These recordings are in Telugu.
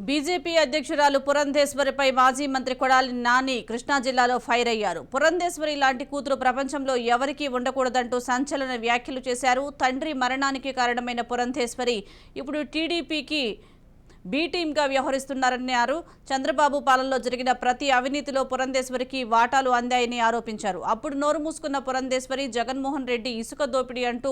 బీజేపీ అధ్యక్షురాలు పురంధేశ్వరిపై మాజీ మంత్రి కొడాలి నాని కృష్ణా జిల్లాలో ఫైర్ అయ్యారు. పురంధేశ్వరి లాంటి కూతురు ప్రపంచంలో ఎవరికీ ఉండకూడదంటూ సంచలన వ్యాఖ్యలు చేశారు. తండ్రి మరణానికి కారణమైన పురంధేశ్వరి ఇప్పుడు టీడీపీకి బీ టీమ్గా వ్యవహరిస్తున్నారన్నారు. చంద్రబాబు పాలనలో జరిగిన ప్రతి అవినీతిలో పురంధేశ్వరికి వాటాలు అందాయని ఆరోపించారు. అప్పుడు నోరు మూసుకున్న పురంధేశ్వరి జగన్మోహన్ రెడ్డి ఇసుక దోపిడీ అంటూ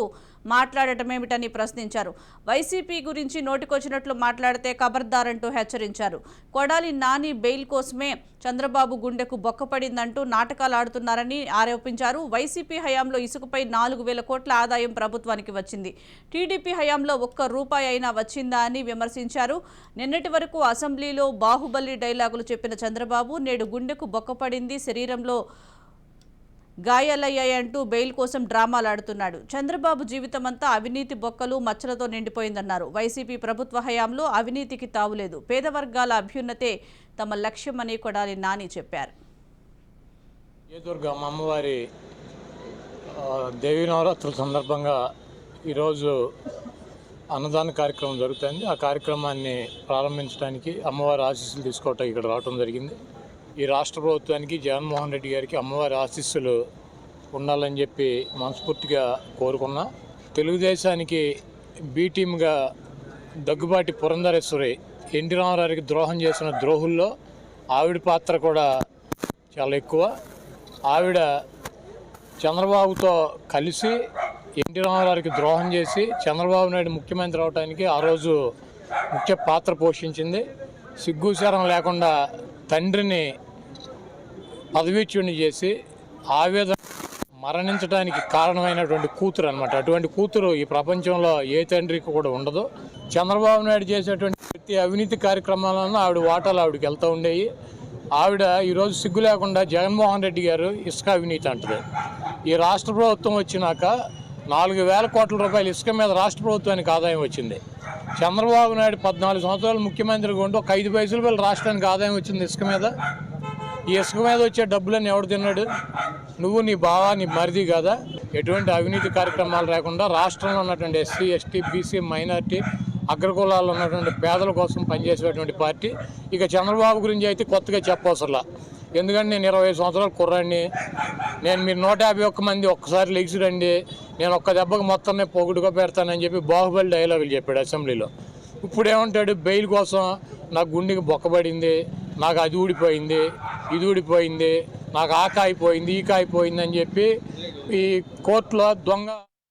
మాట్లాడటమేమిటని ప్రశ్నించారు. వైసీపీ గురించి నోటికొచ్చినట్లు మాట్లాడితే ఖబర్దారంటూ హెచ్చరించారు. కొడాలి నాని బెయిల్ కోసమే చంద్రబాబు గుండెకు బొక్కపడిందంటూ నాటకాలు ఆడుతున్నారని ఆరోపించారు. వైసీపీ హయాంలో ఇసుకపై 4,000 కోట్ల ఆదాయం ప్రభుత్వానికి వచ్చింది. టీడీపీ హయాంలో ఒక్క రూపాయి అయినా వచ్చిందా అని విమర్శించారు. నిన్నటి వరకు అసెంబ్లీలో బాహుబలి డైలాగులు చెప్పిన చంద్రబాబు నేడు గుండెకు బొక్కపడింది, శరీరంలో గాయాలయ్యాయంటూ బెయిల్ కోసం డ్రామాలాడుతున్నాడు. చంద్రబాబు జీవితమంతా అవినీతి బొక్కలు మచ్చలతో నిండిపోయిందన్నారు. వైసీపీ ప్రభుత్వ హయాంలో అవినీతికి తావులేదు, పేద వర్గాల అభ్యున్నతే తమ లక్ష్యమని కొడాలి నాని చెప్పారు. దుర్గమ్మ అమ్మవారి దేవీ నవరాత్రుల సందర్భంగా ఈరోజు అన్నదాన కార్యక్రమం జరుగుతుంది. ఆ కార్యక్రమాన్ని ప్రారంభించడానికి అమ్మవారి ఆశీస్సులు తీసుకోవటం ఇక్కడ రావడం జరిగింది. ఈ రాష్ట్ర ప్రభుత్వానికి జగన్మోహన్ రెడ్డి గారికి అమ్మవారి ఆశీస్సులు ఉండాలని చెప్పి మనస్ఫూర్తిగా కోరుకున్నా. తెలుగుదేశానికి బీ టీమ్గా దగ్గుబాటి పురంధరేశ్వరి ఎన్టీ రామారావుకి ద్రోహం చేసిన ద్రోహుల్లో ఆవిడ పాత్ర కూడా చాలా ఎక్కువ. ఆవిడ చంద్రబాబుతో కలిసి ఎన్టీ రామారావుకి ద్రోహం చేసి చంద్రబాబు నాయుడు ముఖ్యమంత్రి అవడానికి ఆ రోజు ముఖ్య పాత్ర పోషించింది. సిగ్గుశరం లేకుండా తండ్రిని పదవీచ్యుడిని చేసి ఆవేదన మరణించడానికి కారణమైనటువంటి కూతురు అనమాట. అటువంటి కూతురు ఈ ప్రపంచంలో ఏ తండ్రికి కూడా ఉండదు. చంద్రబాబు నాయుడు చేసేటువంటి ప్రతి అవినీతి కార్యక్రమాలను ఆవిడ వాటాలు ఆవిడకి వెళ్తూ ఉండేవి. ఆవిడ ఈరోజు సిగ్గు లేకుండా జగన్మోహన్ రెడ్డి గారు ఇసుక అవినీతి అంటుంది. ఈ రాష్ట్ర ప్రభుత్వం వచ్చినాక 4,000 కోట్ల రూపాయలు ఇసుక మీద రాష్ట్ర ప్రభుత్వానికి ఆదాయం వచ్చింది. చంద్రబాబు నాయుడు 14 సంవత్సరాలు ముఖ్యమంత్రిగా ఉండి ఒక 5 పైసలు వేల రాష్ట్రానికి ఆదాయం వచ్చింది ఇసుక మీద. ఈ ఇసుక మీద వచ్చే డబ్బులన్నీ ఎవడు తిన్నాడు? నువ్వు, నీ బావ, నీ మరిది కదా. ఎటువంటి అవినీతి కార్యక్రమాలు లేకుండా రాష్ట్రంలో ఉన్నటువంటి ఎస్సీ, ఎస్టీ, బీసీ, మైనార్టీ, అగ్రకులాల్లో ఉన్నటువంటి పేదల కోసం పనిచేసేటువంటి పార్టీ. ఇక చంద్రబాబు గురించి అయితే కొత్తగా చెప్పవసరలా. ఎందుకంటే నేను 20 సంవత్సరాలు కుర్రాడిని. నేను మీరు 151 మంది ఒక్కసారి లెగిసి రండి, నేను ఒక్క దెబ్బకు మొత్తాన్ని పొగుడుగా పెడతానని చెప్పి బాహుబలి డైలాగులు చెప్పాడు అసెంబ్లీలో. ఇప్పుడు ఏమంటాడు? బెయిల్ కోసం నాకు గుండెకి బొక్కబడింది, నాకు అది ఊడిపోయింది, ఇది ఊడిపోయింది, నాకు ఆ కాయిపోయింది, ఈ కాయిపోయింది అని చెప్పి ఈ కోర్టులో దొంగ